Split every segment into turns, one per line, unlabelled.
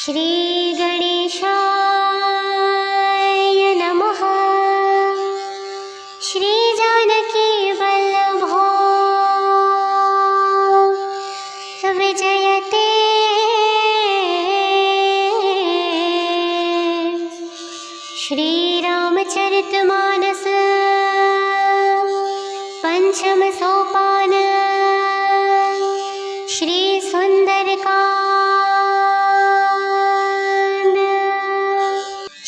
श्री गणेशाय नमः। श्री जानकी वल्लभो विजयते। श्री रामचरितमानस पंचम सोपान। श्री सुंदरकांड।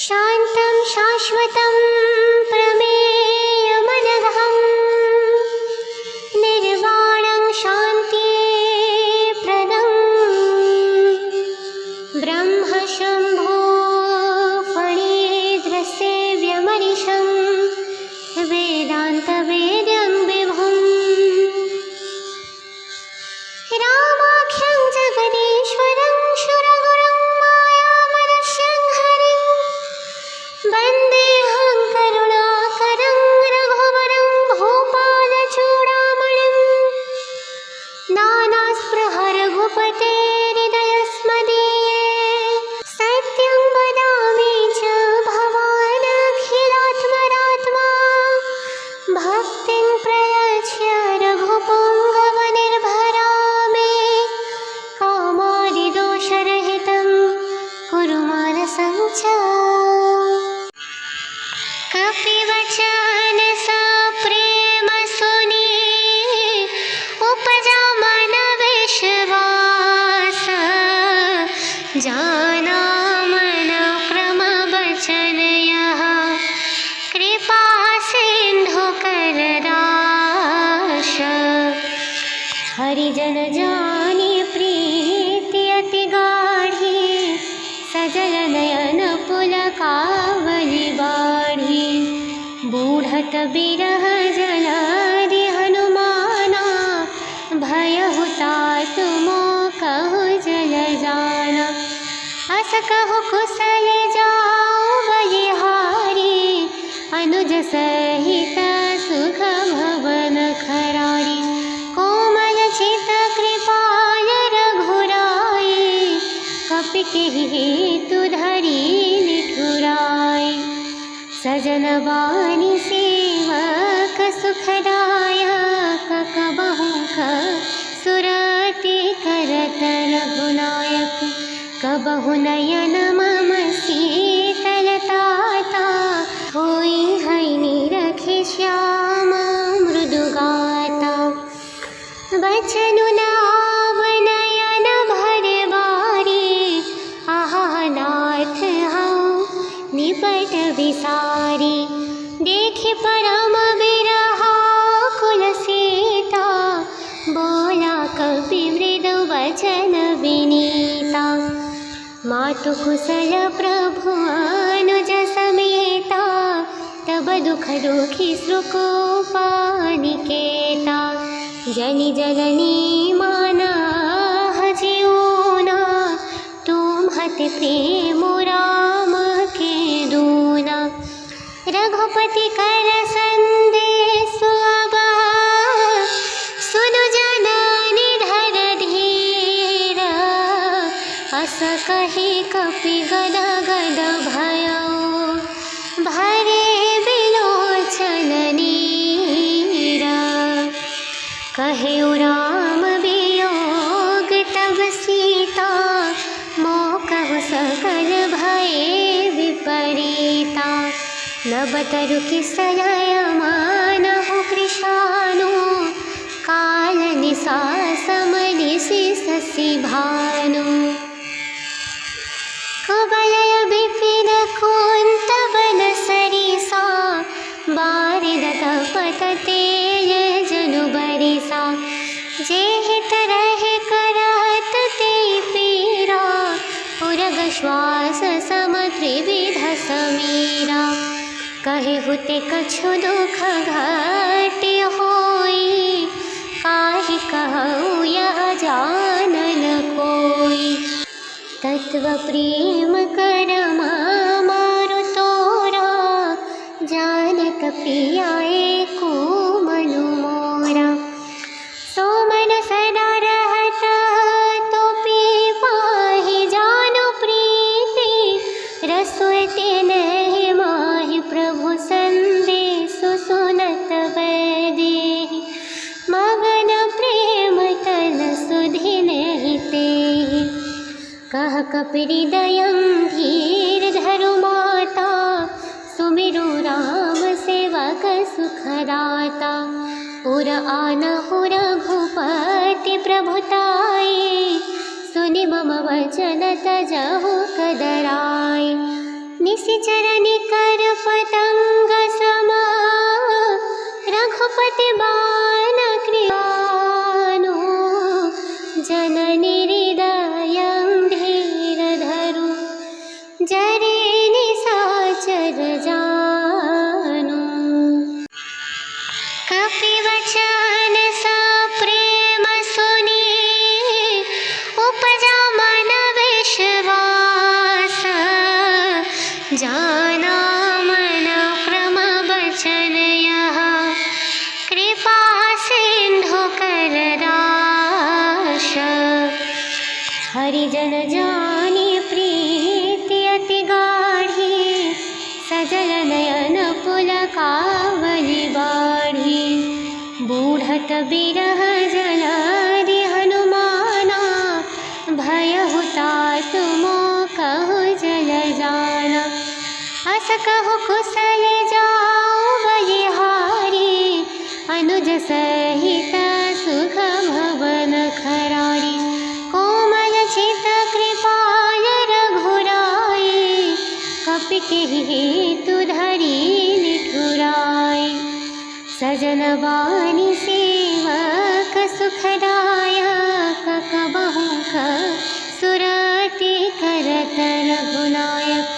शांतं शाश्वतं प्रमेयमनघं निर्वाणं शान्तिप्रदं ब्रह्मशम्भो फणीन्द्रसेव्यमनिशं वेदान्तवेद्यं विभुम् रामाख्यं जगदीश्वरं सुरगुरुं मायामनस्यं हरिं वन्देऽहं करुणाकरं रघुवरं भूपालचूडामणिं नानास्पृहा रघुपतेर्हृदयस्मदीये सत्यं वदामि च भवानखिलात्मरात्मा भक्तिं प्रयच्छ रघुपुङ्गवनिर्भरा मे कामादिदोषरहितं कुरु मानसं च। कपिवचन सप्रेम सुनि उपजा मन विश्वास जाना मन क्रम वचन यः कृपा सिंधु कर राश। हरिजन जानी प्रीति अति गाढ़ी सजल नयन पुलकावली बाढ़ी बूढ़त बिरह जलादि हनुमाना भयहु तात मोकहु जल जाना। अस कहु कुशल जाओ बलिहारी अनुज सहित सुख भवन खरारी कोमल चित कृपाल रघुराई कपि केहि हेतु धरि निठुराई। सजन बानी सेवक सुखदायक कबहु सुरति करत रघुनायक कबहु नयन मम शीतलताता होई है निरखि श्याम मृदुगाता। बचनु नाव नयन भर बारी आहा नाथ हऊ निपट विसारी देखि परम बिरहा कुल सीता बोला कपि मृदु वचन विनीता। मातु कुशल प्रभु अनुज समेता तब दुख दुखी श्रुकोपानिकेता। जनि जननी माना जीवना तुम्हति प्रेम राम के दूना। रघुपति कर संदेश अब सुनु जननी धर धीर अस कहि कपि गद गद भयो भरे बिलोचन नीरा। कहे राम वियोग तब सीता मोकहु सकल भये विपरीता। नब तरु किसलय मानहु कृशानु काल निशा समनिशि शशि भानु। कुवलय विपिन कुंत बन सरिसा बारिद तपत तेज जनु बरिसा। जेहित रहे करत ते पीरा उरग श्वास सम त्रिविध समीरा। कहे हुते कछु दुख घाटि होई काहि कहूँ यह जानन कोई। तत्व प्रेम कर मारु तोरा जानत प्रियाए को मनु मोरा। सो मन सदा रहत तो पी पाहि जानु प्रिय कह कपिहृदयं धीर धरु माता, सुमिरु राम सेवक सुखदाता। उर आनहु रघुपति प्रभुताई, सुनि मम वचन तजहु कदराई। निशिचर निकर पतंग समा, रघुपति बाण कृपानु। जननी हृदयं धीर धरु, जरे निशाचर जानु। कपिवचन सप्रेम सुनि, उपजा मन विश्वास। जाना मन क्रम बचन यह, कृपा सिंधु कर दाश। हरिजन जानी प्रीति अति गाढ़ी, सजल नयन पुलकावली बाढ़ी। बूढ़त बिरह जलादि हनुमाना, भयहु तात मोकहु जल जाना। अस कहु कुशल जाऊ बलिहारी, अनुज सहित सुख भवन खरारी। कोमल चित कृपाल रघुराई, कपि केहि हेतु धरि निठुराई। सजन बानी सेवक सुखदायक, कबहु सुरति करत रघुनायक।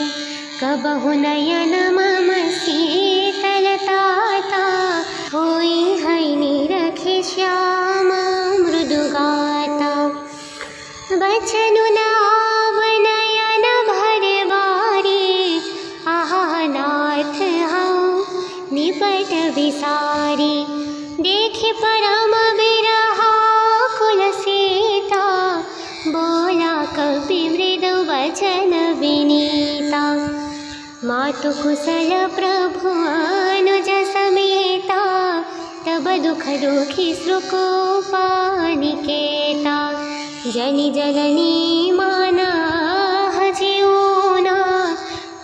कबहु नयन मम शीतलताता, होई है निरखि श्याम मृदुगाता। बचनु नाव नयन भर बारी, आहा नाथ हऊँ निपट विसारी। देखि परम बिरहा कुल सीता, बोला कपि मृदु वचन विनीता। मातु कुशल प्रभु अनुज समेता, तब दुख दुखी श्रुकोपा निकेता। जनि जननी माना जीऊना,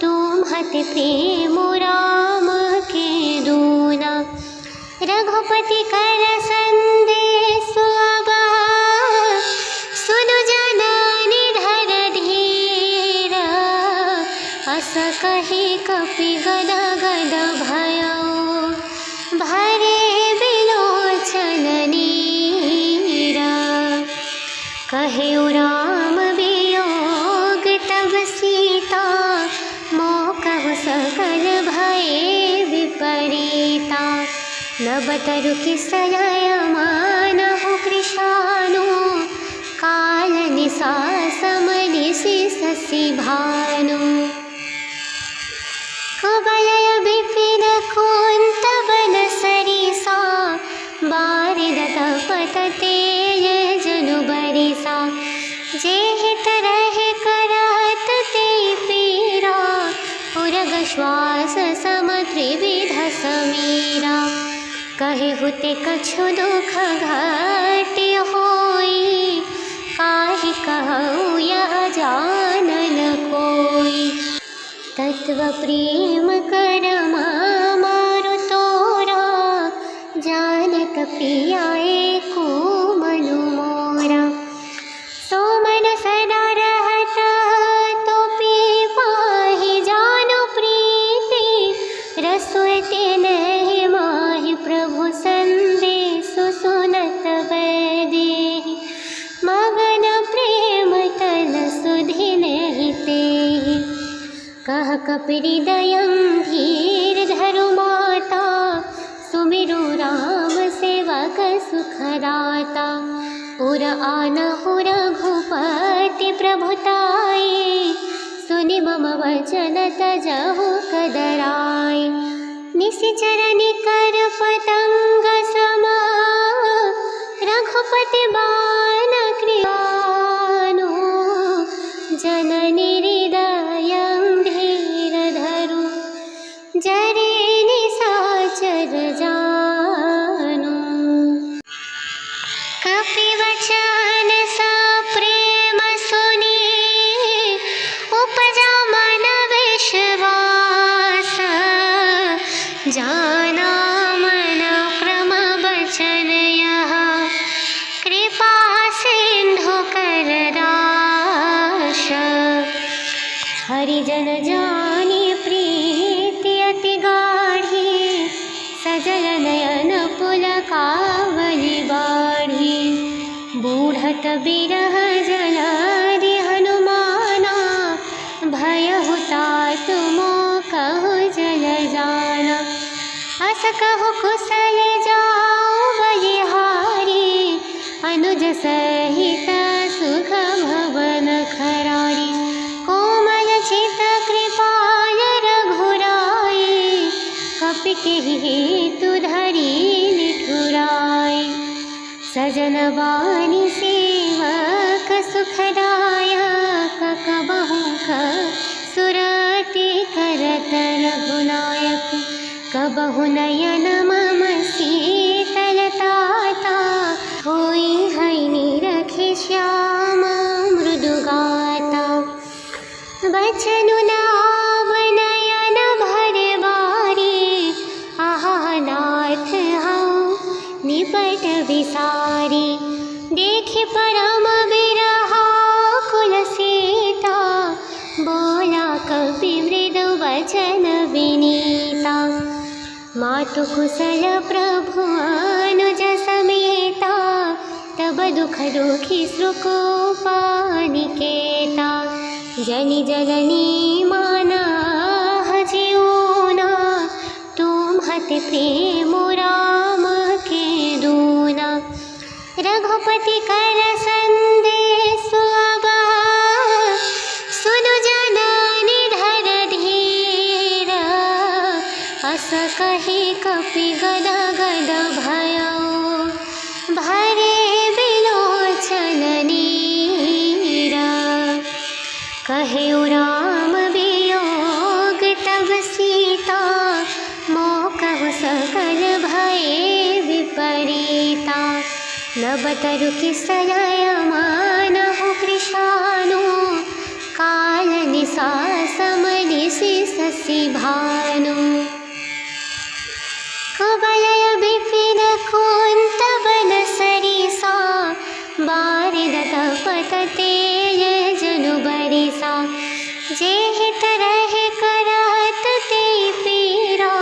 तुम्हति प्रेम राम के दूना। रघुपति कर संदेश अबा, सुनु जननी धर धीर। अस कहि कपि गद गद भयो, भरे बिलोचन नीरा। कहेउ राम वियोग तब सीता, मोकहु सकल भये विपरीता। नब तरु किसलय मानहु कृशानु, काल निशा समनिशि शशि भानु। कुवलय विपिन कुंत बन सरिसा, बारिद तपत तेज जनु बरिसा। जेहित रहे करत ते पीरा, उरग श्वास सम त्रिविध समीरा। कहे हुते कछु दुख घट होई, काहि कहूँ यह जानन कोई। तत्व प्रेम कर मारु तोरा, जानत प्रियाए को मनु मोरा। सो मन सदा रहता तो पी पाहि, जानु प्रीति रसोते नहीं माहि। प्रभु संदेश सुनत बैदेहि, मगन प्रेम तन सुधि नहीं तेहि। कह कपिहृदयं धीर धरु माता, सुमिरु राम सेवक सुखदाता। उर आनहु रघुपति प्रभुताई, सुनि मम वचन तजहु कदराई। निशिचर निकर पतंग समा, रघुपति बाण कृपानु। जननी हृदयं धीर धरु, जरे निशाचर जानु। कपिवचन सप्रेम सुनि, हरिजन जानी प्रीति अति गाढ़ी, सजल नयन पुलकावली बाढ़ी। बूढ़त बिरह जलादि हनुमाना, भयहु तात मोकहु जल जाना। अस कहु कुशल जाऊ बलिहारी, अनुज सहित सुख भवन खरारी। कोमल चित कृपाल रघुराई, कपि केहि हेतु धरि निठुराई। सजन बानी सेवक सुखदायक, कबहु सुरति करत रघुनायक। कबहु नयन मम शीतलताता, होई है निरखि श्याम मृदुगाता। बचनु नाव नयन भर बारी, आहा नाथ हऊँ निपट विसारी। देखि परम बिरहा कुल सीता, बोला कपि मृदु वचन विनीता। मातु कुशल प्रभु अनुज समेता, तब दुख दुखी श्रुकोपानिकेता। जनि जननी माना हजिऊना, तुम्हत प्रेम राम के दूना। रघुपति कर संदेश अब, सुनु जननी धर धीर। अस कहि कपि गद गद भयो, भरे बिलोचन नीरा। कहेउ राम वियोग तब सीता, मोकहु सकल भये विपरीता। नब तरु किसलय मानहु कृशानु, काल निसा समनिसि शशि भानु। कुवलय विपिन कुंत बन सरिसा, बारिद तपत तेज जनु बरिसा। जेहित रहे करत ते पीरा,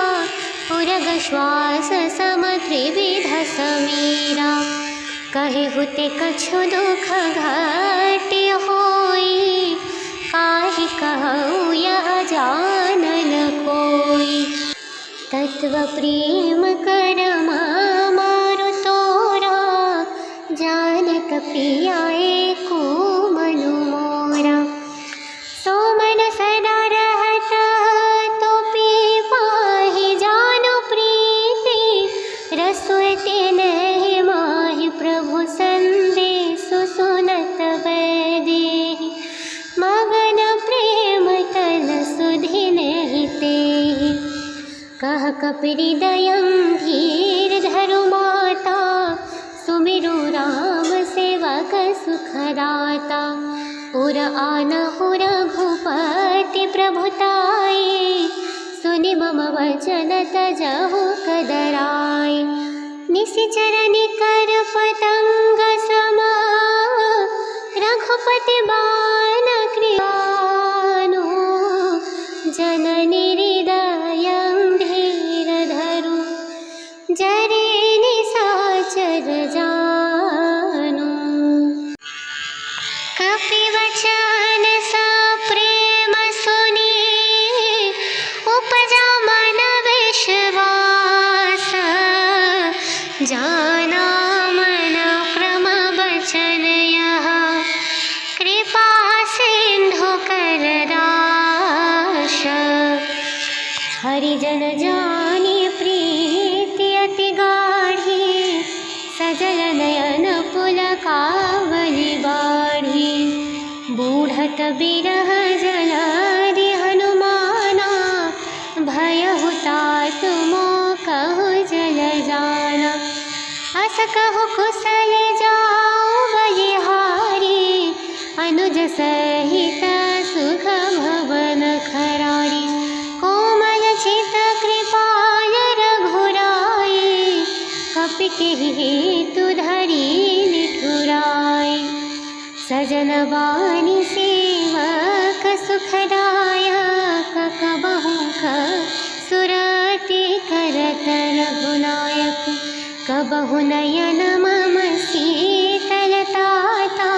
उरग श्वास सम त्रिविध समीरा। कहेहु ते कछु दुख घाटि होई, काहि कहूँ यह जानन कोई। तत्व प्रेम कर मारु तोरा, जानत प्रिया एको मनु मोरा। सो मन सदा रहत तो पी पाहि, जानु प्रीति रसुते नहीं माहि। प्रभु संदेश सुनत वैदेही, मगन प्रेम तन सुधि नहीं तेहि। कह कपि हृदयं धीर धरु माता, सुमिरु राम सेवक सुखदाता। पुर आनहु रघुपति प्रभुताई, सुनि मम वचन तजहु कदराई। निशिचर निकर पतंग सम, रघुपति बाण कृपानु। जननी हृदयं धीर धरु, जरे निशाचर जानु। कपि वचन सप्रेम सुनी, उपजा मन विश्वास। जाना मन क्रम वचन यह, कृपा सिंधु कर राश। हरिजन जानी प्रीति अति गाढ़ी, सजल नयन पुलकावली बाढ़ी। बूढ़त बिरह जलादि हनुमाना, भयहु तात मोकहु जल जाना। अस कहु कुशल जाऊ बलिहारी, अनुज सहित सुख भवन खरारी। कोमल चित कृपाल रघुराई, कपि केहि हेतु धरि निठुराई। सजन बानी सेवक सुखदायक, कबहु नयन मम शीतलताता,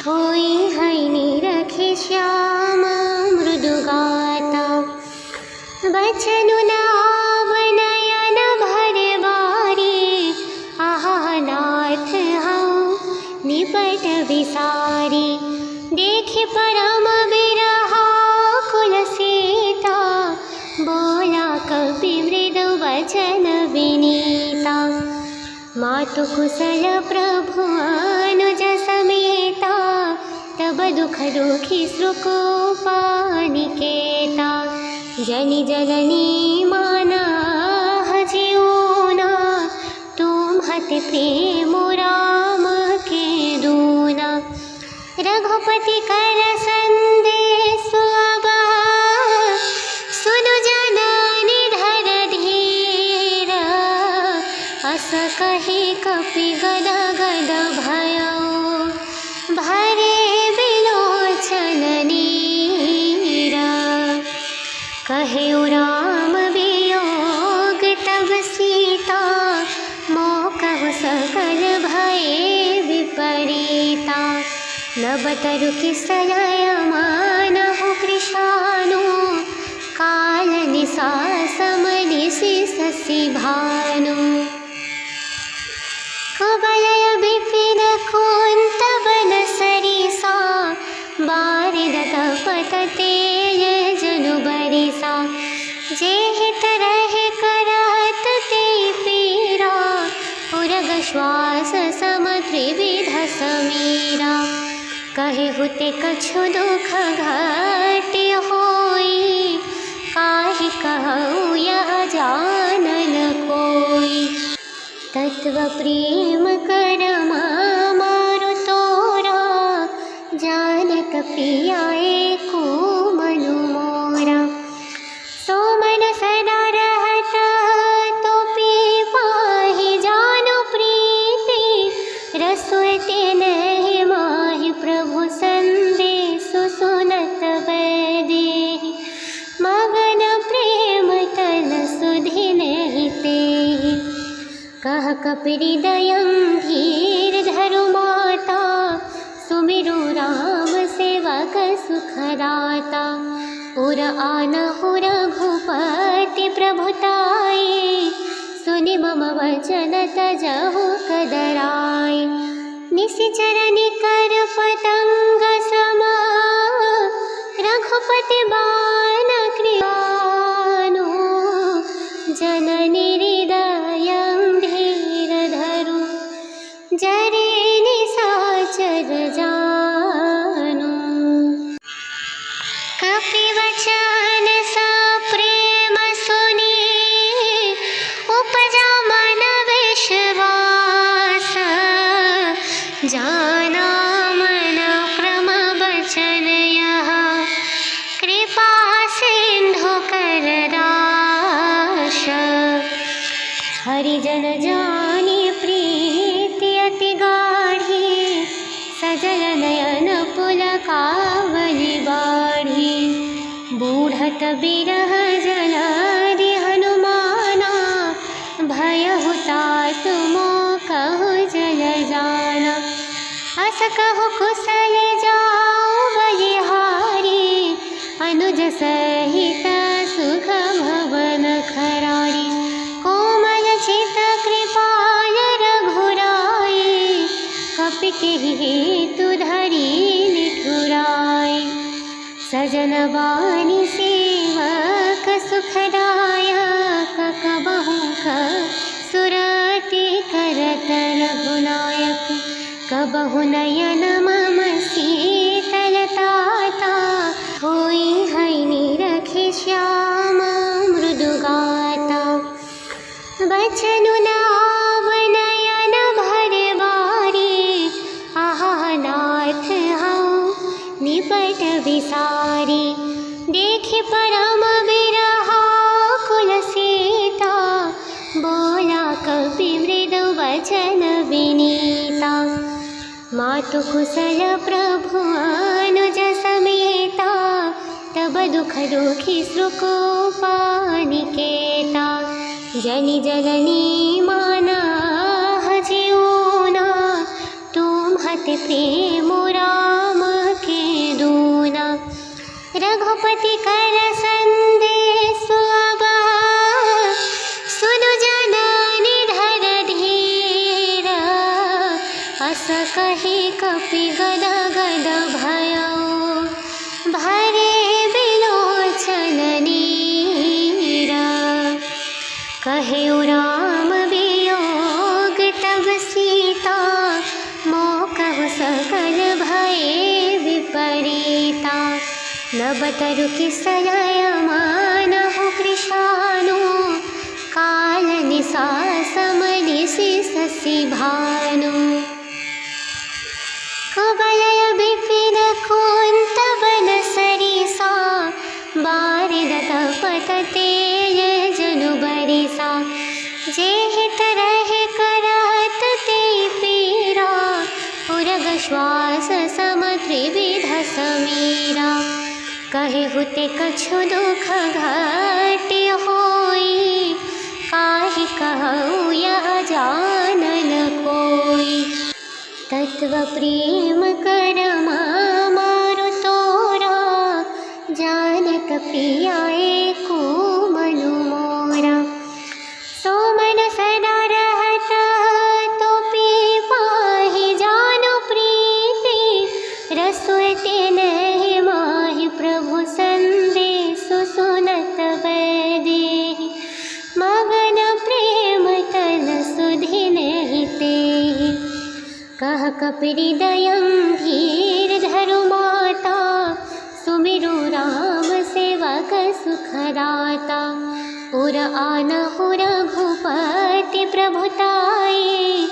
होई है निरखे श्याम मृदुगाता। बचनु नाव नयन भर बारी, आहा नाथ हूँ निपट विसारी। देखे परम बिरहा कुल सीता, बोला कपि मृदु वचन विनीता। मातु कुशल प्रभु अनुज समेता, तब दुख दुखी श्रुकोपानिकेता। जनि जननी माना हजिऊना, तुम्हति प्रेम राम के दूना। रघुपति कर संदेश अब, सुनु जननी धर धीर। अस कहि कपि गद गद भयो, भरे बिलोचन नीरा। कहे राम वियोग तब सीता, मोकहु सकल भये विपरीता। नब तरु किसलय मानहु कृशानु, काल निशा समनिशि शशि भानु। कुबलय विपिन कुंत बन सरिसा, बारिद तपत तेज जनु बरिसा। जेहि तरह करत ते पीरा, उरग श्वास सम त्रिविध समीरा। कहे हुते कछु दुख घाटी होई, काहि कहूँ यह जानन कोई। तत्व प्रेम कर मारु तोरा, जानत प्रिया एको मनु मोरा। सो मन सदा रहत तो पी पाहि, जानु प्रीति रसोते नहीं माहि। प्रभु संदेश सुनत वैदेही, मगन प्रेम तन सुधि नहीं तेहि। कह कपिहृदयं धीर धरु माता, सुमिरु राम सेवक सुखदाता। उर आनहु रघुपति प्रभुताई, सुनि मम वचन तजहु कदराई। निशिचर निकर पतंग समा, रघुपति बाण कृपानु। जननी हृदयं धीर धरु, जरे निशाचर जानु। कपि वचन सा प्रेम सुनी, उपजा मन विश्वास। जाना मन क्रम बचन यह, कृपा सिंधु कर दाश। हरिजन जानी प्रीति अति गाढ़ी, सजल नयन पुलकावली बाढ़ी। बूढ़त बिरह जलादि हनुमाना, भयहु तात मोकहु जल जाना। अस कहु कुशल जाऊ बलिहारी, अनुज सहित सुख भवन खरारी। कोमल चित कृपाल रघुराई, कपि केहि हेतु धरि निठुराई। सजन बानी सेवक सुखदायक, कबहु सुरति करत रघुनायक। कबहु नयन मम शीतलताता, होई है निरखे श्याम मृदुगाता। बचनु नाव नयन भर बारी, आहा नाथ हूँ निपट विसारी। देखे परम बिरहा कुल सीता, बोला कपि मृदु वचन विनीता। मातु कुशल प्रभु अनुज समेता, तब दुख दुखी श्रुकोपानिकेता। जनि जननी माना प्रेम राम के दूना। रघुपति कर संदेश आगा, सुनु जननी धर धीर। अस कहि कपि गद गद भयो, भरे बिलोचन नीरा। कहे राम वियोग तब सीता, मोकहु सकल भये विपरीता। नब तरु किसलय मानहु कृशानु, काल निसा समनिसि शशि भानु। कुवलय विपिन कुंत बन सरिसा, बारिद तपत तेज जनु बरिसा। जेहि तरहि करत ते पीरा, उरग श्वास सम त्रिविध समीरा। कहिहु ते कछु दुख घटि होई, काहि कहु यह जानन कोई। तत्व प्रेम कर मारु तोरा, जानत प्रिया एको मनु मोरा। सो मन सदा रहत तो पी पाहि, जानु प्रीति रसोते नहीं माहि। प्रभु संदेश सुनत वैदेही, मगन प्रेम तन सुधि नहीं तेहि। कह कपिहृदयं धीर धरु माता, सुमिरु राम सेवक सुखदाता। पुर आनहु रघुपति प्रभुताई,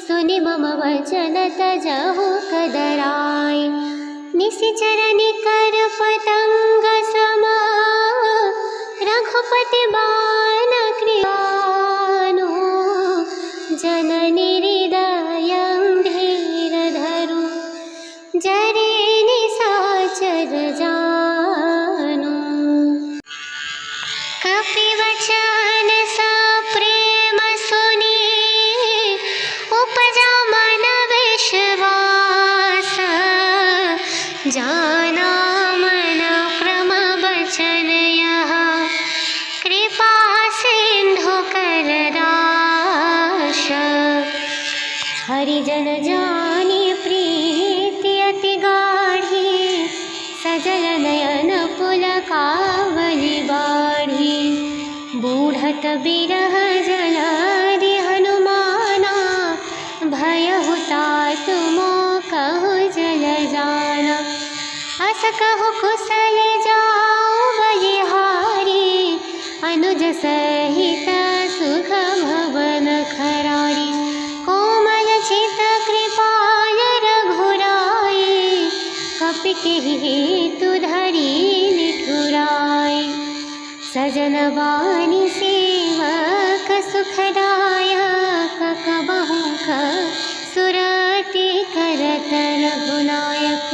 सुनि मम वचन तजहु कदराई। निशिचर निकर पतंग समा, रघुपति बाण कृपानु। जननी हृदयं धीर धरु, जरे निशाचर जानु। कपिवचन सा प्रेम सुनि, उपजा मन विश्वास। जाना मन क्रम बचन यह, कृपा सिंधु कर दाश। हरिजन जानी प्रीति अति गाढ़ी, सजल नयन पुलकावली बाढ़ी। बूढ़त बिरह जलादि हनुमाना, भयहु तात मोकहु जल जाना। अस कहु कुशल जाओ बलिहारी, अनुज सहित सुख भवन खरारी। कोमल चित कृपाल रघुराई, कपि केहि हेतु धरि निठुराई। सजन बानी सेवक सुखदायक, कबहु सुरति करत रघुनायक।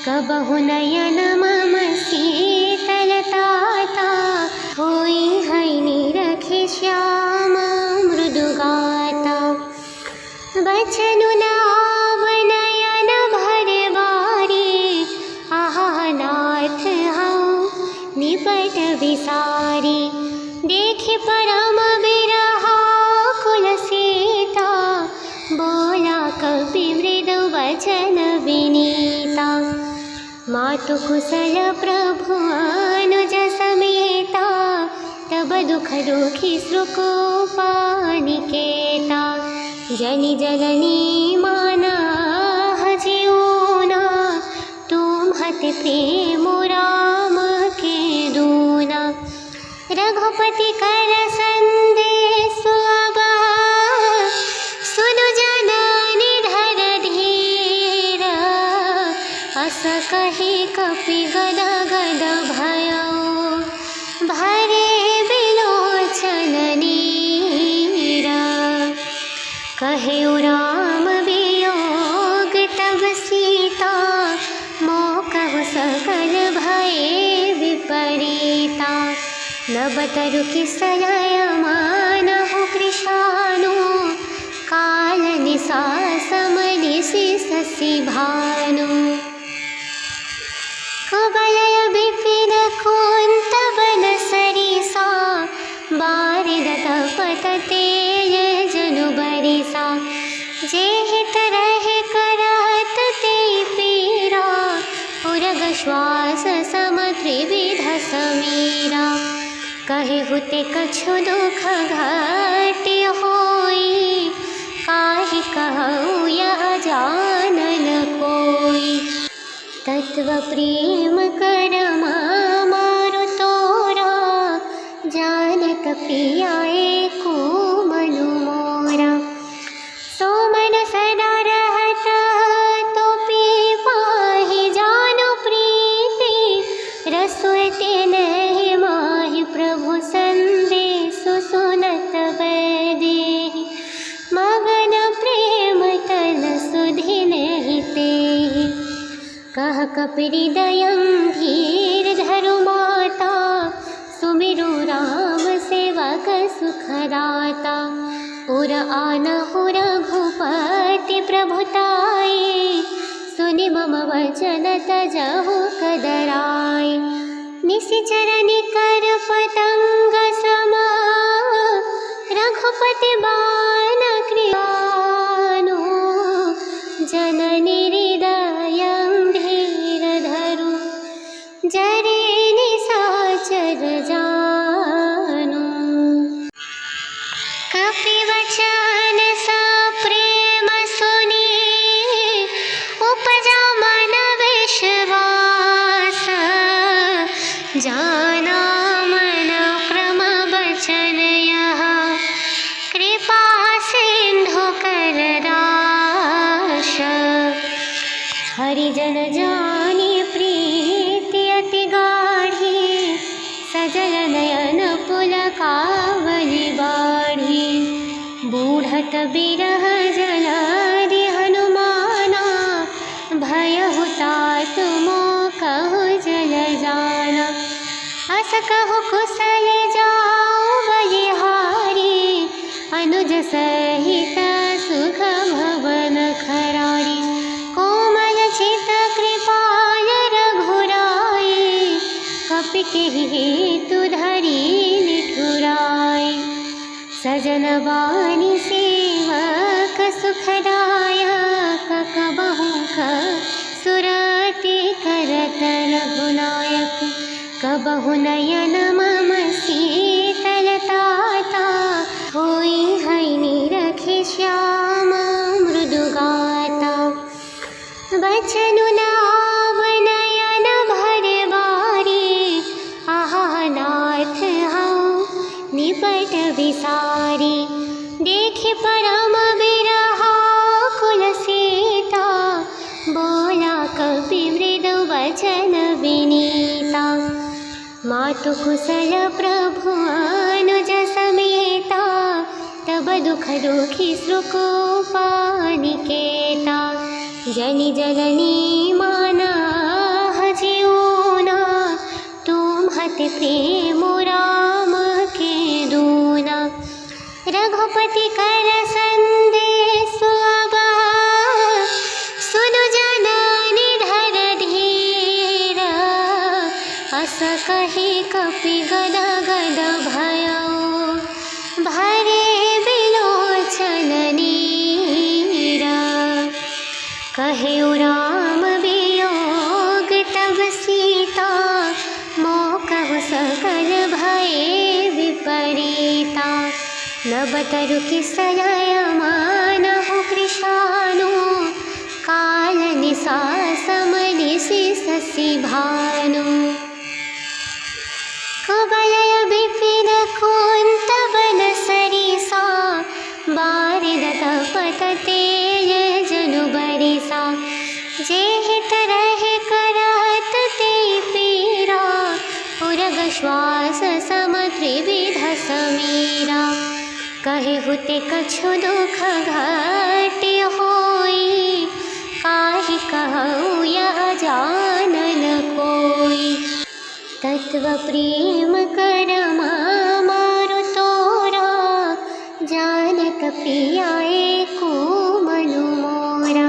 कबहु नयन मम शीतलताता, होई है निरखि श्याम मृदुगाता। बचनु नाव नयन भर बारी, आहा नाथ हऊँ निपट विसारी। देखि परम बिरहा कुल सीता, बोला कपि मृदु वचन विनीता। मातु कुशल प्रभु अनुज समेता, तब दुख दुखी श्रुकोपा निकेता। जनि जननी माना हजिऊना, तुम्हति प्रेम राम के दूना। रघुपति कर संदेश आगा, सुनु जननी धर धीर। अस कहि कपि गद गद भयो, भरे बिलोचन नीरा। कहे राम वियोग तब सीता, मोकहु सकल भये विपरीता। नब तरु किसलय मानहु कृशानु, काल निसा समनिसि शशि भानु कुवलय विपिन कुन्तवन सरिसा बारिद तपत तेज जनु बरिसा जे हित रहे करत ते पीरा उरग श्वास सम त्रिविध समीरा कहे हुते कछु दुख घाट्य होई काहि कहूँ यह जानन कोई तत्व प्रेम करमा मारो तोरा जानत प्रिया एको मनु मोरा सो मन सदा रहत तो पी पाहि जानु प्रीति रसोते नहीं माहि प्रभु संदेशु सुनत वैदेहि मगन प्रेम तन सुधि नहीं तेहि कह कपिरि दयं धीर धरु माता सुमिरु राम सेवक सुखदाता पुर आनहु रघुपति प्रभुताई सुनि मम वचन तजहु कदराई निशिचर निकर पतंग समा रघुपति बाण कृपानु जननि हृदयं धीर धरु जरे निशाचर जानु कपि वचन सा प्रेम सुनि उपजा मन विश्वास जाना मन क्रम बचन यह कृपा सिंधु कर राश हरिजन जानी प्रीति अति गाढ़ी सजल नयन पुलकावली बाढ़ी बूढ़त बिरह जलादि हनुमाना भय हुतात मोकहु जल जाना अस कहु कुशल जाऊ बलिहारी अनुज सहित सुख भवन खरारी कोमल चित कृपाल रघुराई कपि केहि हेतु धरि निठुराई सजन बानी सेवक सुखदायक कबहु सुरति करत रघुनायक कबहु नयन मम शीतलताता होई है निरखे श्याम मृदुगाता बचनु नाव नयन भर बारी आहा नाथ हूँ निपट विसारी देखि परम बिरहा कुल सीता बोला कपि मृदु वचन विनीता मातु कुशल प्रभु अनुज समेता तब दुख दुखी श्रुकोपा निकेता जनि जननी माना हजिऊना तुम्हति प्रेम राम के दूना रघुपति कर संदेश आगा सुनु जननी धर धीर अस कहि कपि गद गद भयो भरे बिलोचन नीरा कहे राम वियोग तब सीता मोकहु सकल भये विपरीता नब तरु किसलय मानहु कृशानु काल निशा समनिशि शशि भानु कुवलय विपिन कुन्तवन सरिसा बारिद तपत तेज जनु बरिसा जे हित रहे करत ते पीरा उरग श्वास सम त्रिविध समीरा कहे हुते कछु दुख घाट्य होई काहि कहूँ यह जानन कोई तत्व प्रेम करमा मारो तोरा जानत प्रिया एको मनु मोरा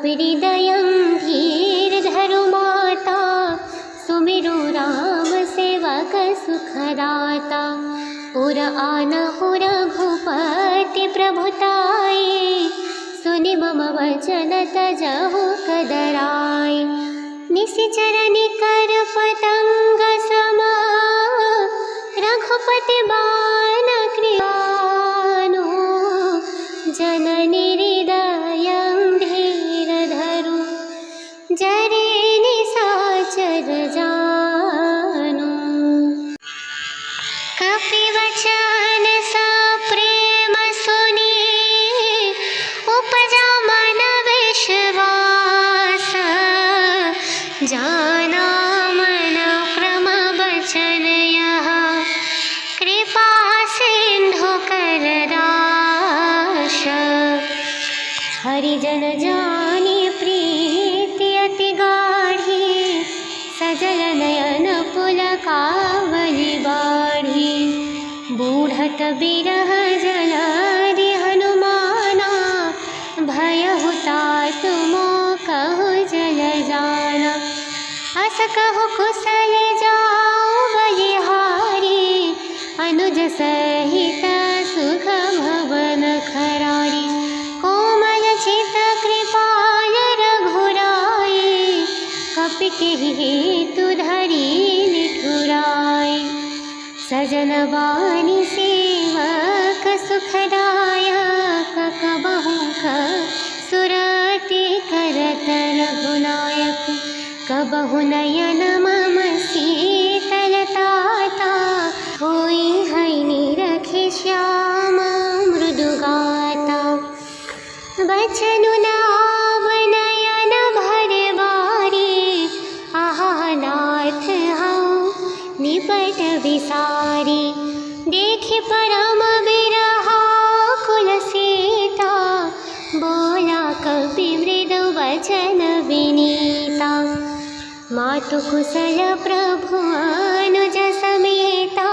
कपिहृदयं धीरधरु माता, सुमिरु राम सेवक सुखदाता। उर आनहु रघुपति प्रभुताई, सुनि मम वचन तजहु कदराई। निशिचर निकर पतंग समा, रघुपति बाण कृपानु। जननी हृदयं धीरधरु, जरे निशाचर जानु। कपिवचन सप्रेम सुनि, उपजा मन विश्वास। जाना मन क्रम वचन यह, कृपा सिंधु कर दाश। हरिजन जानी प्रीति अति गाढ़ी, सजल नयन पुलकावली बाढ़ी। बूढ़त बिरह जलधि हनुमाना, भयहु तात मोकहु जल जाना। अस कहु कुशल जाऊ बलिहारी, अनुज सहित सुख भवन खरारी। कोमल चित कृपाल रघुराई, कपि केहि हेतु धरि निठुराई। सजन बानी सेवक सुखदायक, कबहु सुरति करत रघुनायक। कबहु नयन मम शीतलताता, होई है निरखि श्याम मृदुगाता। बचनु नाव नयन भर बारी, आहा नाथ हऊँ निपट विसारी। देखि परम बिरहा कुल सीता, बोला कपि मृदु वचन विनीता। मातु कुशल प्रभु अनुज समेता,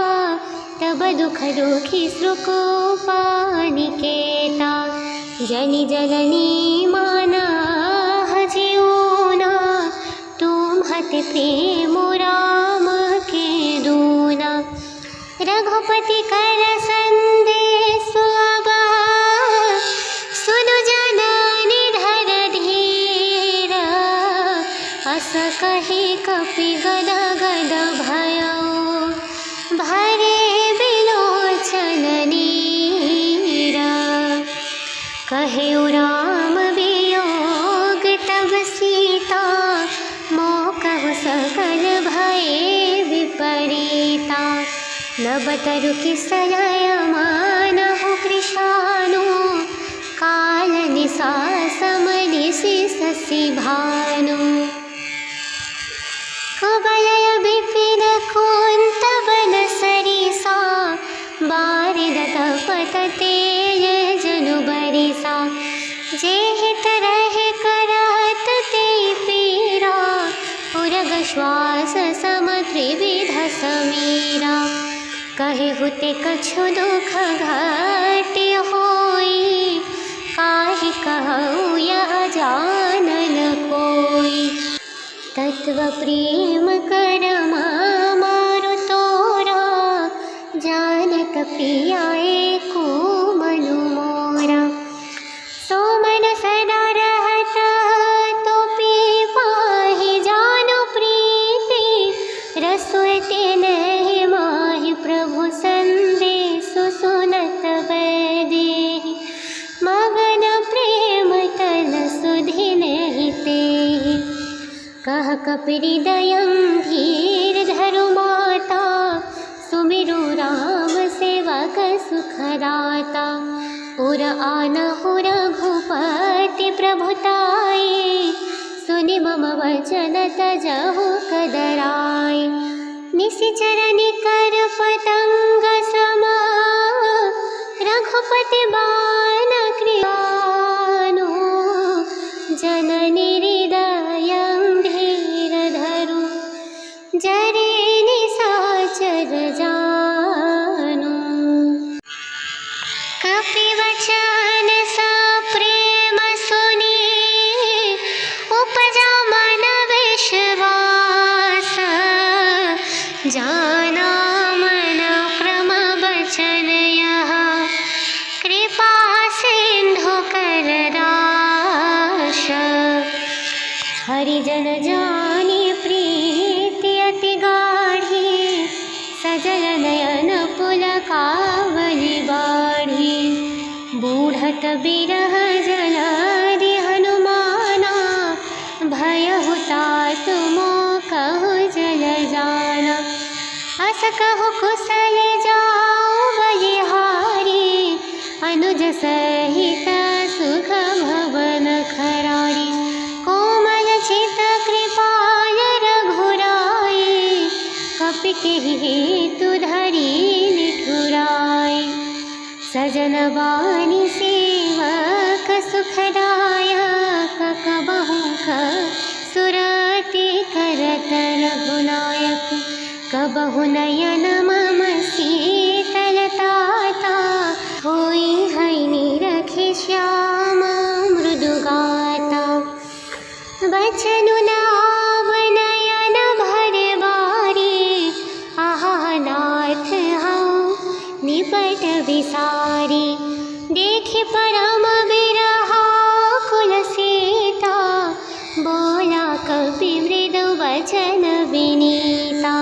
तब दुख दुखी श्रुकोपा निकेता। जनि जननी माना जीऊना, तुम्हति प्रेम राम के दूना। रघुपति कर संदेश आगा, सुनु जननी धर धीर। अस कहि कपि गद गद भयो, भरे बिलोचन नीरा। कहेउ राम वियोग तब सीता, मोकहु सकल भये विपरीता। नब तरु किसलय मानहु कृशानु, काल निशा समनिशि शशि भानु। कुवलय विपिन कुंत बन सरिसा, बारिद तपत तेज जनु बरिसा। जेहित रहे करत ते पीरा, उरग श्वास सम त्रिविध समीरा। कहेहु ते कछु दुख घाटि होई, काहि कहूँ यह जानन कोई। तत्व प्रेम कर मारु तोरा, जानत प्रिया एको मनु मोरा। सो मन सदा रहत तो पी पाहि, जानु प्रीति रसोते नहीं माहि। प्रभु संदेश सुनत बैदेहि, मगन प्रेम तल सुधि नहीं तेहि। कह कपिहृदयं धीरधरु माता, सुमिरु राम सेवक सुखदाता। उर आनहु रघुपति प्रभुताई, सुनि मम वचन तजहु कदराई। निशिचर निकर पतंग समा, रघुपति बाण कृपानु। जननी हृदयं धीरधरु, जरे निशाचर जानु। कपिवचन सप्रेम सुनि, हरिजन जानी प्रीति अति गाढ़ी, सजल नयन पुलकावली बाढ़ी। बूढ़त बिरह जलादि हनुमाना, भयहु तात मोकहु जल जाना। अस कहु कुशल जाऊ बलिहारी, अनुज सहित सुख भवन खरारी। कोमल चित कृपाल रघुराई, कपि केहि हेतु धरि निठुराई। सजन बानी सेवक सुखदायक, कबहु सुरति करत रघुनायक। कबहु नयन मम शीतलताता, होई है निरखि श्याम मृदुगाता। बचनु नाव नयन भर बारी, आहा नाथ हऊँ निपट विसारी। देखि परम बिरहा कुल सीता, बोला कपि मृदु वचन विनीता।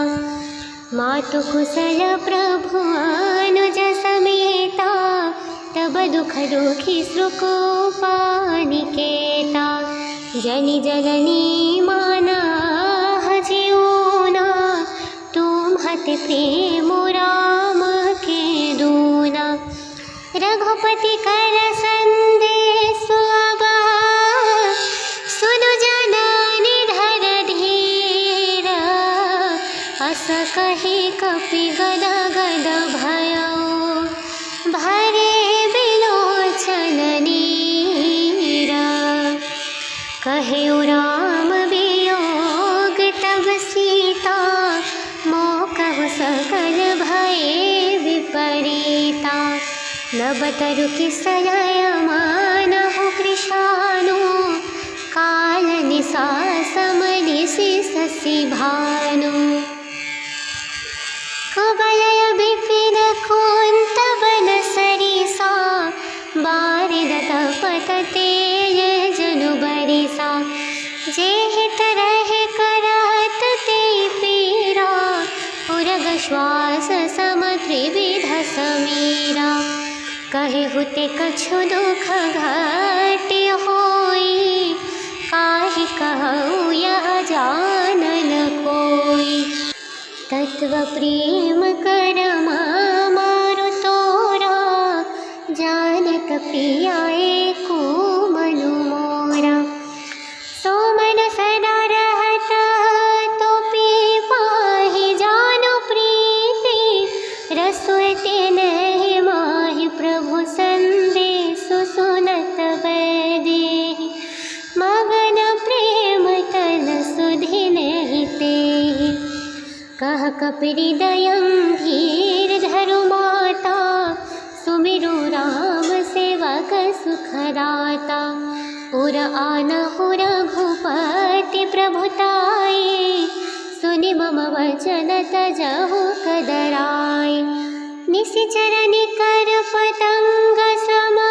मातु कुशल प्रभु अनुज समेता, तब दुख दुखी श्रुकोपा निकेता। जनि जननी माना हजिऊना, तुम्हत प्रेम राम के दूना। रघुपति कर संदेश अब, सुनु जननी धर धीर। अस कहि कपि गद गद भयो, भरे बिलोचन नीरा। कहेउ राम वियोग तब सीता, मोकहु सकल भये विपरीता। नब तरु किसलय मानहु कृशानु, काल निसा समनिसि शशि भानु। कुवलय विपिन कुंत बन सरिसा, बारिद तपत तेज जनु बरिसा। जे हित रहे करत ते पीरा, उरग श्वास सम त्रिविध समीरा। कहेहु ते कछु दुख घाति होई, काहि कहूँ यह जानन कोई। तत्व प्रेम कर मारु तोरा, जानत प्रिया एको मनु मोरा। सो मन सदा रहत तो पी पाहि, जानु प्रीति रसोते नहीं माहि। प्रभु संदेशु सुनत वैदेही, मगन प्रेम तन सुधि नहीं तेहि। कह कपि हृदयं धीर धरु माता, सुमिरु राम सेवक सुखदाता। पुर आनहु रघुपति प्रभुताई, सुनि मम वचन तजहु कदराई। निशिचर निकर पतंग समा,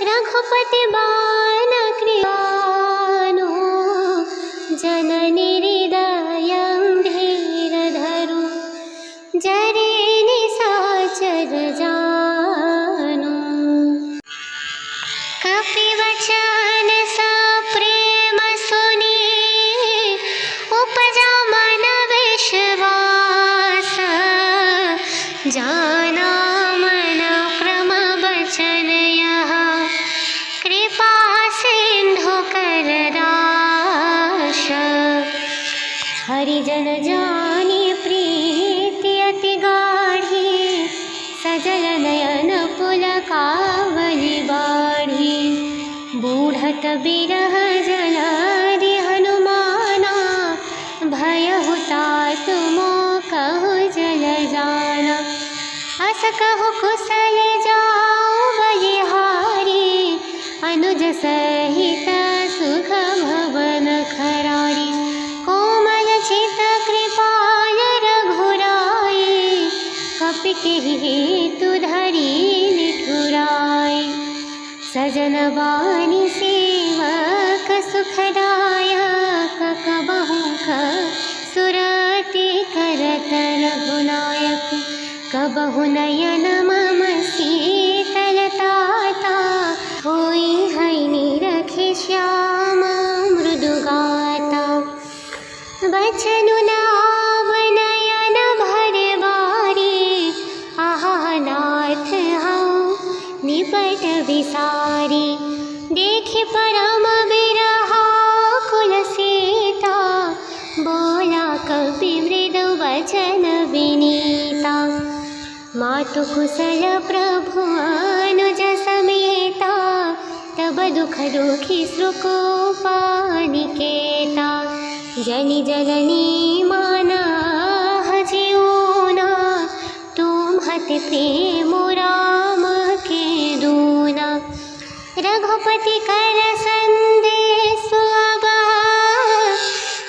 रघुपति बाण कृपानु। जननी हृदयं धीर धरु, जरे निशाचर जानु। कपि वचन सप्रेम सुनी, उपजा मन विश्वास। जाना मन क्रम बचन यह, कृपा सिंधु कर दाश। हरिजन जानी प्रीति अति गाढ़ी, सजल नयन पुलकावली बाढ़ी। बूढ़त बिरह जलादि हनुमाना, भयहु तात मोकहु जल जाना। अस कहु कुशल जाऊ बलिहारी, अनुज सहित सुख भवन खरारी। कोमल चित कृपाल रघुराई, कपि केहि हेतु धरि निठुराई। सजन बानी सेवक सुखदायक, कबहु नयन मम शीतलताता, होई है निरखे श्यामा मृदुगाता। बचनु नाव नयन भर बारी, आहा नाथ हऊँ निपट विसारी। देखे परम बिरहा कुल सीता, बोला कपि मृदु वचन विनीता। मातु कुशल प्रभु अनुज समेता, तब दुख दुखी श्रुकोपानिकेता। जनि जननी माना हजिऊना, तुम्हति प्रेम राम के दूना। रघुपति कर संदेश अब,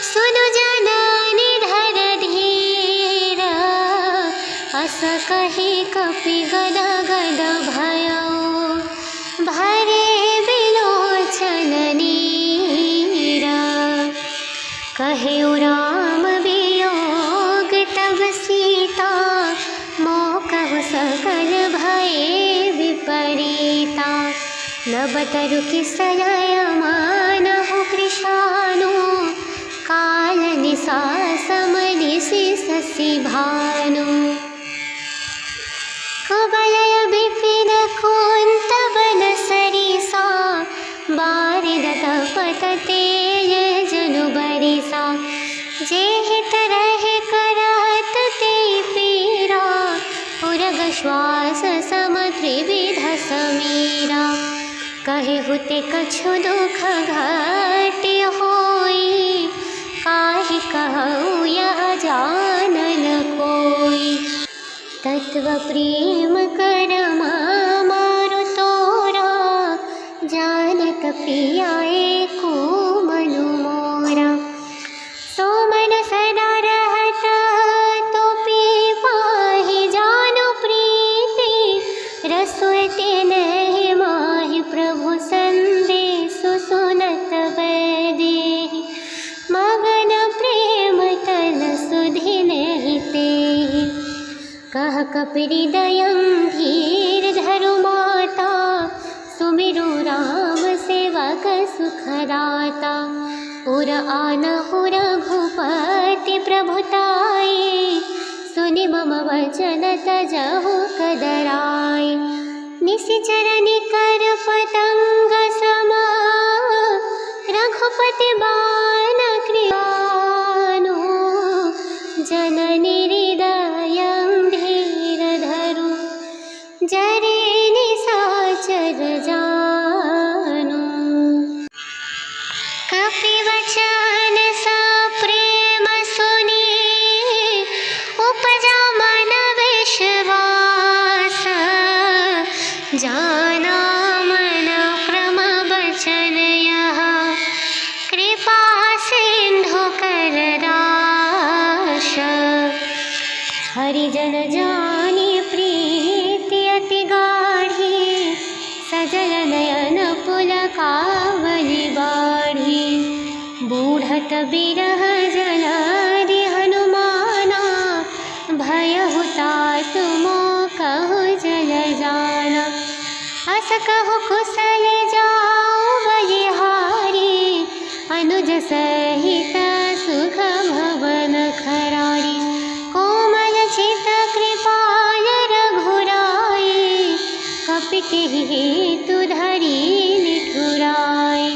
सुनु जननी धर धीर। अस कहि कपि गद गद भयो, भरे बिलोचन नीरा। कहे राम वियोग तब सीता, मोकहु सकल भये विपरीता। नब तरु किसलय मानहु कृशानु, काल निशा समनिशि शशि भानु। कुवलय विपिन कुंत बन सरिसा, बारिद तपत तेज जनु बरिसा। जेहित रहे करत ते पीरा, उरग श्वास सम त्रिविध समीरा। कहे हुते कछु दुख घाट्य होई, काहि कहूँ यह जानन कोई। तत्व प्रेम कर मारु तोरा, जानत प्रिया एको मनु मोरा। सो मन सदा रहत तो पी पाहि, जानु प्रीति रसोते नहीं माहि। प्रभु संदेश सुनत वैदेही, मगन प्रेम तन सुधि नहीं तेहि। कह कपिहृदयं धीर धरु माता, सुमिरु राम सेवक सुखदाता। उर आनहु रघुपति प्रभुताई, सुनि मम वचन तजहु कदराई। निशिचर निकर पतंग समा, रघुपति बाण कृपानु। जननी हृदयं धीर धरु, जरे निशाचर जानु। कपि वचन सप्रेम सुनी, उपजा मन विश्वास। जाना मन क्रम बचन यह, कृपा सिंधु कर दाश। हरिजन जानी प्रीति अति गाढ़ी, सजल नयन पुलकावली बाढ़ी। बूढ़त बिरह जलादि हनुमाना, भयहु तात मोकहु जल जाना। अस कहु कुशल जाऊ बलिहारी, अनुज सहित सुख भवन खरारी। कोमल चित कृपाल रघुराई, कपि केहि हेतु धरि निठुराई।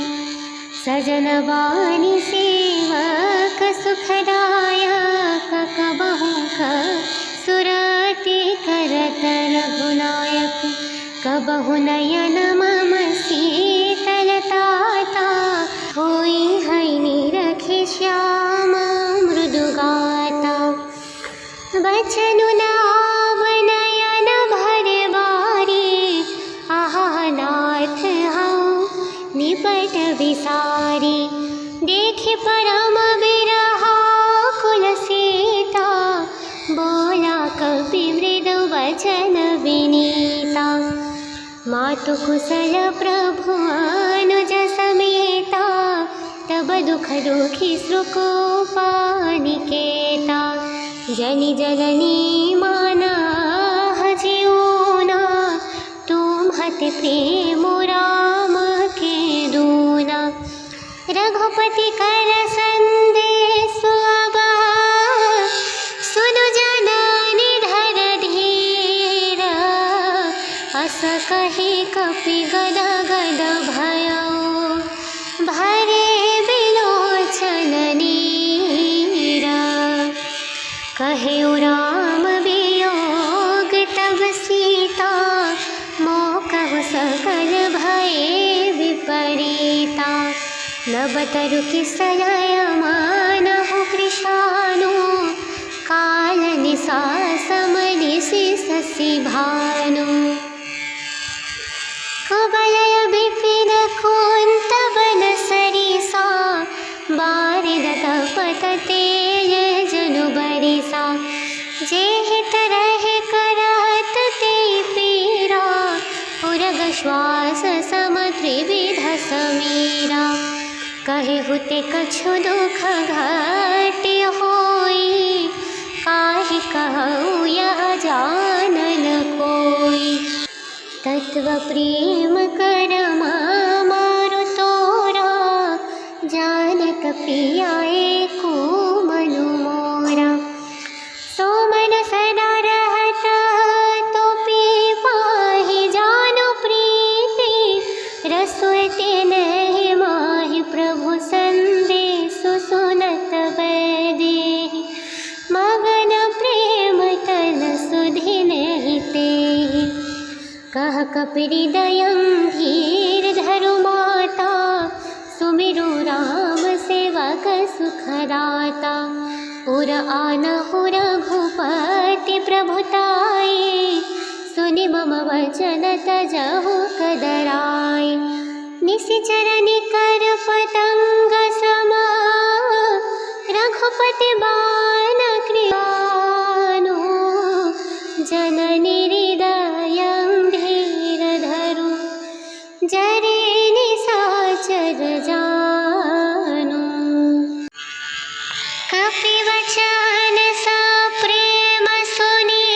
सजन बानी सेवक सुखदायक, कबहु सुरति करत रघुनायक। कबहु नयन मम शीतलताता, होई है निरखे श्यामा मृदुगाता। बचनु नाव नयन भर बारी, आहा नाथ हऊँ निपट विसारी। देखे परम बिरहा कुल सीता, बोला कपि मृदु वचन विनीता। मातु कुशल प्रभु अनुज समेता, तब दुख दुखी श्रुकोपानिकेता। जनि जननी माना तुम्हते प्रेम राम के दूना। रघुपति कर संदेश आवा, सुनु जननी धर धीर। अस कहि कपि गद गद भयो, भरे बिलोचन नीरा। कहेउ राम वियोग तब सीता, मोकहु सकल भये विपरीता। नब तरु किसलय मानहु कृशानु, काल निसा समनिसि शशि भानु। कुवलय विपिन कुंत बन सरिसा, बारिद तपत तेज जनु बरिसा। जेहि तरह करत ते पीरा, उरग श्वास सम त्रिविध समीरा। कहेहु ते कछु दुख घाटि होई, काहि कहूँ यह जानन कोई। तत्व प्रेम कर मारु तोरा, जानत प्रिया एको मनु मोरा। सो मन सदा रहत तो पी पाहि, जानु प्रीति रसोते नहीं माहि। प्रभु संदेश सुनत वैदेही, मगन प्रेम तन सुधि नहीं तेहि। कह कपिहृदयं धीर धरु माता, सुमिरु राम सेवक सुखदाता। उर आनहु रघुपति प्रभुताई, सुनि मम वचन तजहु कदराई। निशिचर निकर पतंग समा, रघुपति बाण कृपानु। जननी हृदयं धीर धरु, जरे निशाचर जानु। कपिवचन सा प्रेम सुनि,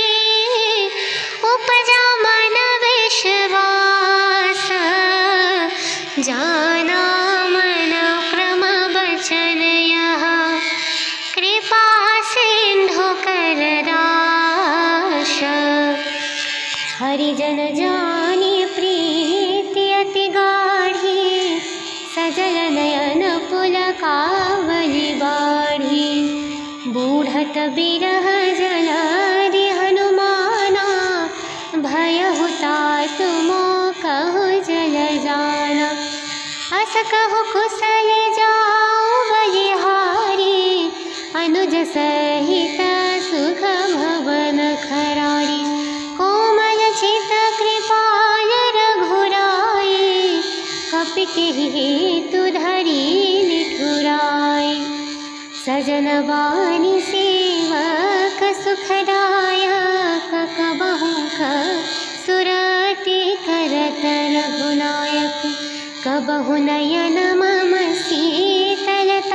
उपजा मन विश्वास। जाना मन क्रम बचन यह, कृपा सिंधु कर दाश। हरिजन जानी प्रीति अति गाढ़ी, सजल नयन पुलकावली बाढ़ी। बूढ़त बिरह जलादि हनुमाना, भयहु तात मोकहु जल जाना। अस कहु कुशल जाऊ बलिहारी, अनुज सहित सुख भवन खरारी। कोमल चित कृपाल रघुराई, कपि केहि हेतु धरि निठुराई। सजन बानी सेवक सुखदायक, कबहु सुरति करत रघुनायक। कबहु नयन मम शीतलताता,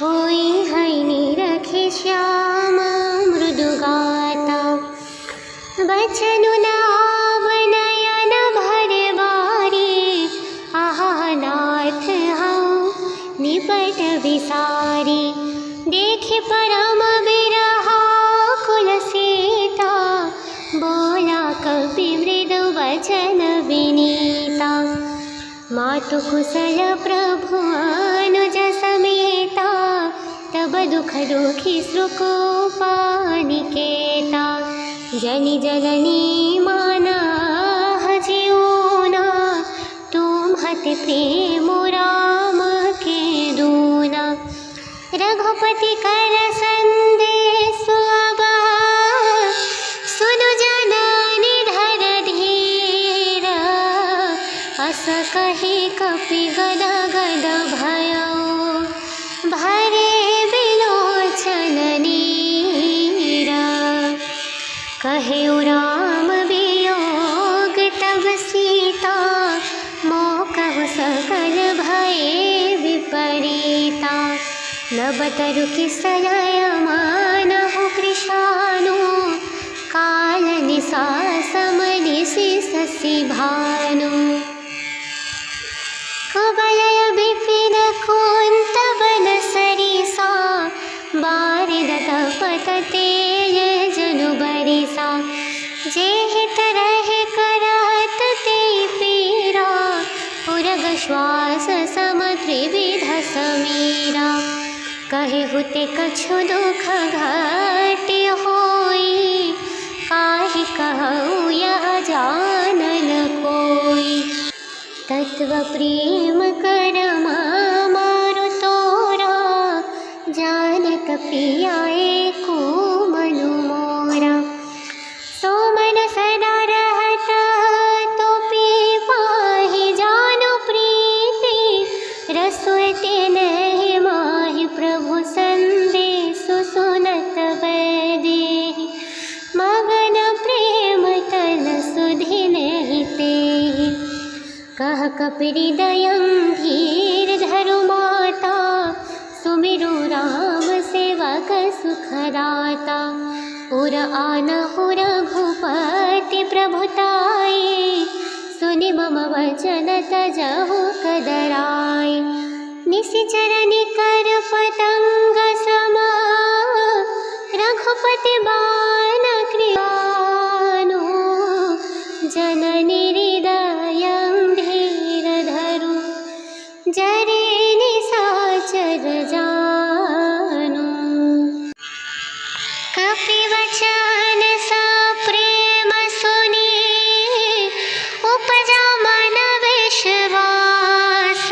होई है निरखे श्याम मृदुगाता। बचनु नाव नयन भर बारी, आहा नाथ हऊँ निपट विसारी। देखि परम बिरहा कुल सीता, बोला कपि मृदु वचन विनीता। मातु कुशल प्रभु अनुज समेता, तब दुख दुखी श्रुकोपा निकेता। जनि जननी माना जिऊना, तुम्हते प्रेम राम के दूना। रघुपति कर संदेश आवा, सुनु जननी धर धीर। अस कहि कपि गद गद भयो, भरे बिलोचन नीरा। कहेउ राम वियोग तब सीता, मोकहु सकल भये विपरीता। नब तरु किसलय मानहु कृशानु, काल निसा समनिसि शशि भानु कुवलय विपिन कुन्तवन सरिसा बारिद तपत तेज जनु बरिसा जेहित रहे करत ते पीरा उरग श्वास सम त्रिविध समीरा कहे हुते कछु दुख घाट्य होई काहि कहूँ यह जानन कोई तत्व प्रेम करमा मारु तोरा जानत प्रियाए को मनु मोरा सो मन सदा रहत तो पी पाहि जानु प्रीति रसोते नहीं माहि प्रभु संदेशु सुनत वैदेहि मगन प्रेम तन सुधि नहीं तेहि कह कपिरि दयं धीर धरु माता सुमिरु राम सेवक सुखदाता उर आनहु रघुपति प्रभुताई सुनि मम वचन तजहु कदराई निशिचर निकर पतंग समा रघुपति बाण कृपानु जननि हृदयं धीर धरु जरे निशाचर जानु कपि वचन सा प्रेम सुनि उपजा मन विश्वास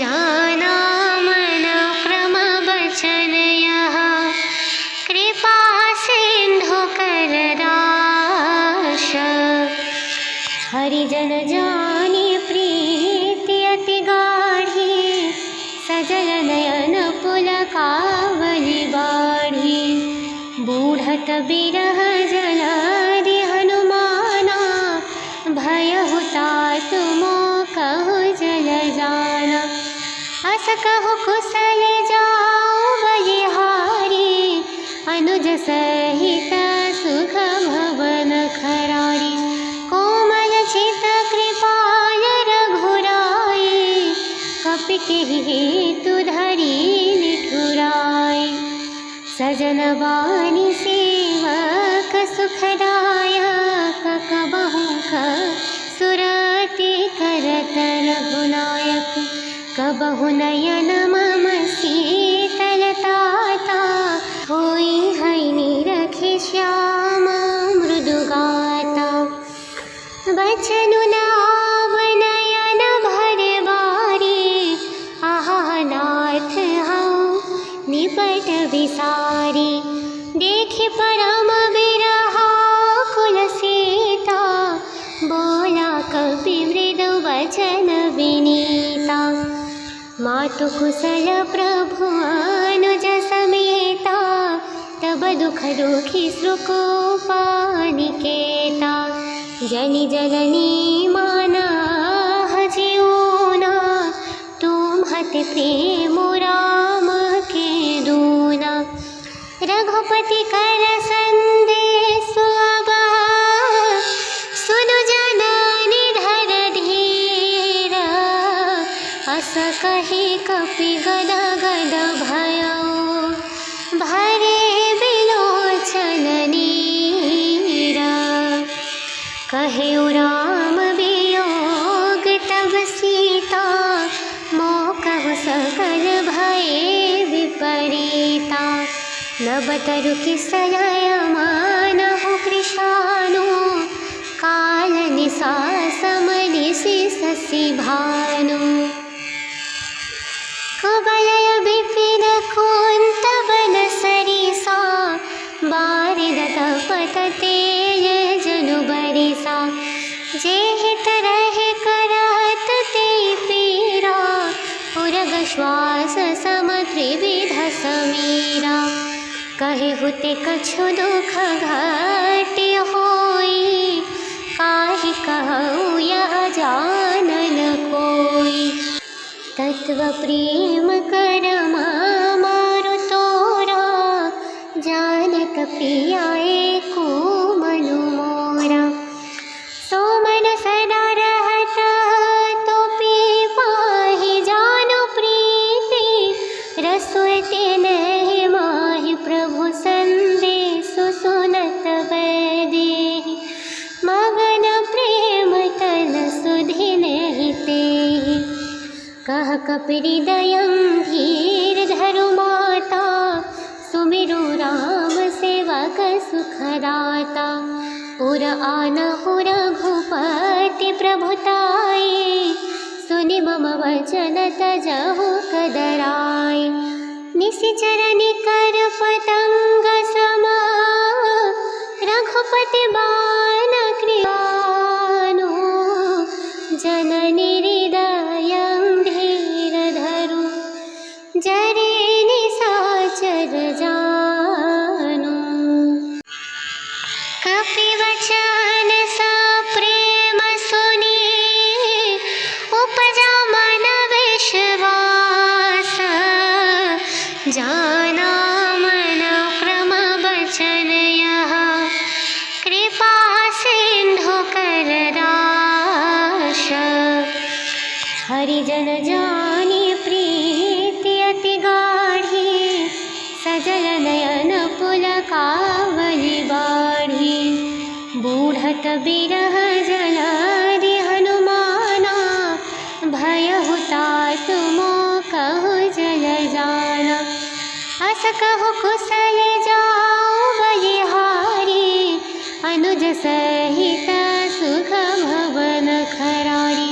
जाना मन क्रम वचन यह कृपा सिंधु कर दाश हरिजन जानी प्रीति अति गाढ़ी सजल नयन पुलकावली बाढ़ी बूढ़त बिरह जलादि हनुमाना भय हुतात मोकहु जल जाना अस कहु कुशल जाऊ बलिहारी अनुज सहित सुख भवन खरारी कोमल चित कृपाल रघुराई कपि केहि हेतु धरि निठुराई सजन बानी सेवक सुखदायक कबहु सुरति करत रघुनायक कबहु नयन मम शीतलताता होई है निरखे श्याम मृदुगाता बचनु नाव नयन भर बारी आहा नाथ हूँ निपट विसारी देखि परम बिरहा कुल सीता बोला कपि मृदु वचन विनीता मातु कुशल प्रभु अनुज समेता तब दुख दुखी श्रुकोपा निकेता जनि जननी माना हजिऊना तुम्हति प्रेम राम के दूना रघुपति कर संदेश अब सुनु जननी धर धीर अस कहि कपि गद गद भयो भरे बिलोचन नीरा कहे राम वियोग तब सीता मोकहु सकल भये विपरीता नब तरु किसलय मानहु कृशानु काल निशा समनिशि शशि भानु कुवलय विपिन कुन्तवन सरिसा बारिद तपत तेज जनु बरिसा जेहित रहे करत ते पीरा उरग श्वास सम त्रिविध समीरा कहे हुते कछु दुख घाट्य होई काहि कहूँ यह जानन कोई तत्व प्रेम करमा मारु तोरा जानत प्रियाए को मनु मोरा कह कपिहृदयं धीरधरु माता, सुमिरु राम सेवक सुखदाता। उर आनहु रघुपति प्रभुताई, सुनि मम वचन तजहु कदराय। निशिचर निकर पतंग समा, रघुपति बाण कृपाणु। जननी हृदयं धीरधरु, जरे निशाचर जानु। कपिवचन सप्रेम सुनि, उपजा मन विश्वास। जाना मन क्रम वचन यह, कृपा सिंधु कर दाश। हरिजन जानी प्रीति अति गाढ़ी, सजल नयन पुलकावली बाढ़ी। बूढ़त बिरह जलादि हनुमाना, भयहु तात मोकहु जल जाना। अस कहु कुशल जाऊ बलिहारी, अनुज सहित सुख भवन खरारी।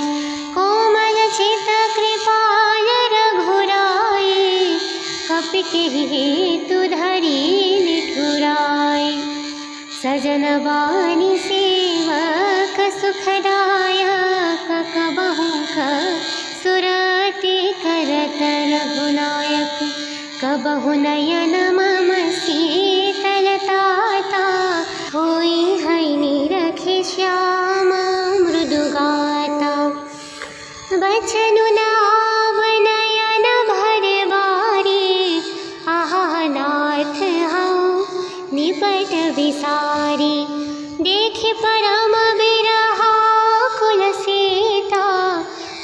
कोमल चित कृपाल रघुराई, कपि केहि हेतु धरि निठुराई। सजन बानी सेवक सुखदायक, कबहु सुरति करत रघुनायक। कबहु नयन मम शीतलताता, होई है निरखि श्याम मृदुगाता। बचनु नाव नयन भर बारी, आहा नाथ हऊँ निपट विसारी। देखि परम बिरहा कुल सीता,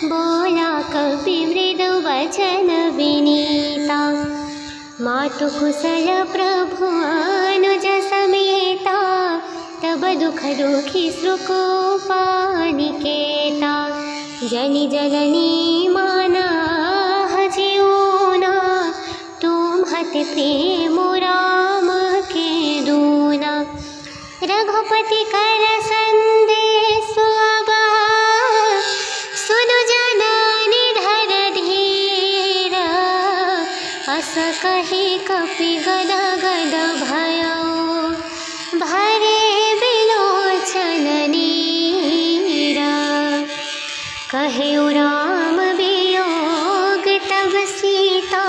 बोला कपि मृदु वचन विनीता। मातु कुशल प्रभु अनुज समेता, तब दुख दुखी श्रुकोपा निकेता। जनि जननी माना हजिऊना, तुम्हति प्रेम राम के दूना। रघुपति कर संदेश अब, सुनु जननी धर धीर। अस कहि कपि गद गद भयो, भरे बिलोचन नीरा। कहेउ राम वियोग तब सीता,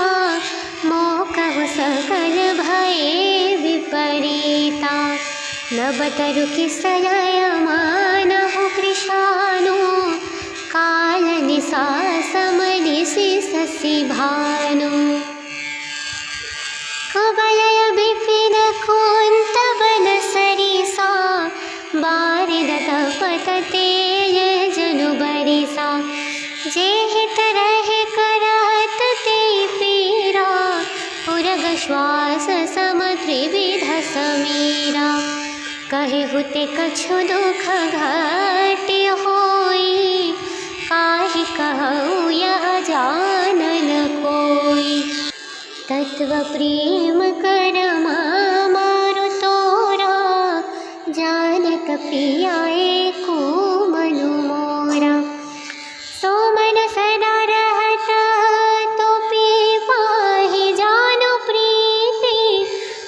मोकहु सकल भये विपरीता। नब तरु किसलय मानहु कृशानु, काल निशा समनिशि शशि भानु। कुवलय विपिन कुंत बन सरिसा, बारिद तपत तेज जनु बरिसा। जेहित रहे करत ते पीरा, उरग श्वास सम त्रिविध समीरा। कहेहु ते कछु दुख घाटि होई, काहि कहूँ यह जानन कोई। तत्व प्रेम कर मारु तोरा, जानत प्रिया एको मनु मोरा। सो मन सदा रहत तो पी पाहि, जानु प्रीति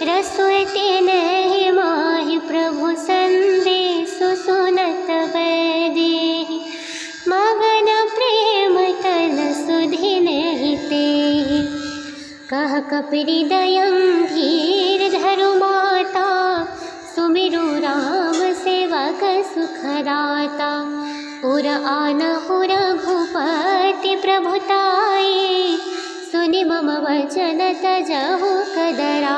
रसोते नहीं माहि। प्रभु संदेश सुनत वैदेही, मगन प्रेम तन सुधि नहीं तेहि। कह कपिहृदयं धीरधरु माता, सुमिरु राम सेवक सुखदाता। उर आनहु रघुपति प्रभुताई, सुनि मम वचन तजहु कदरा।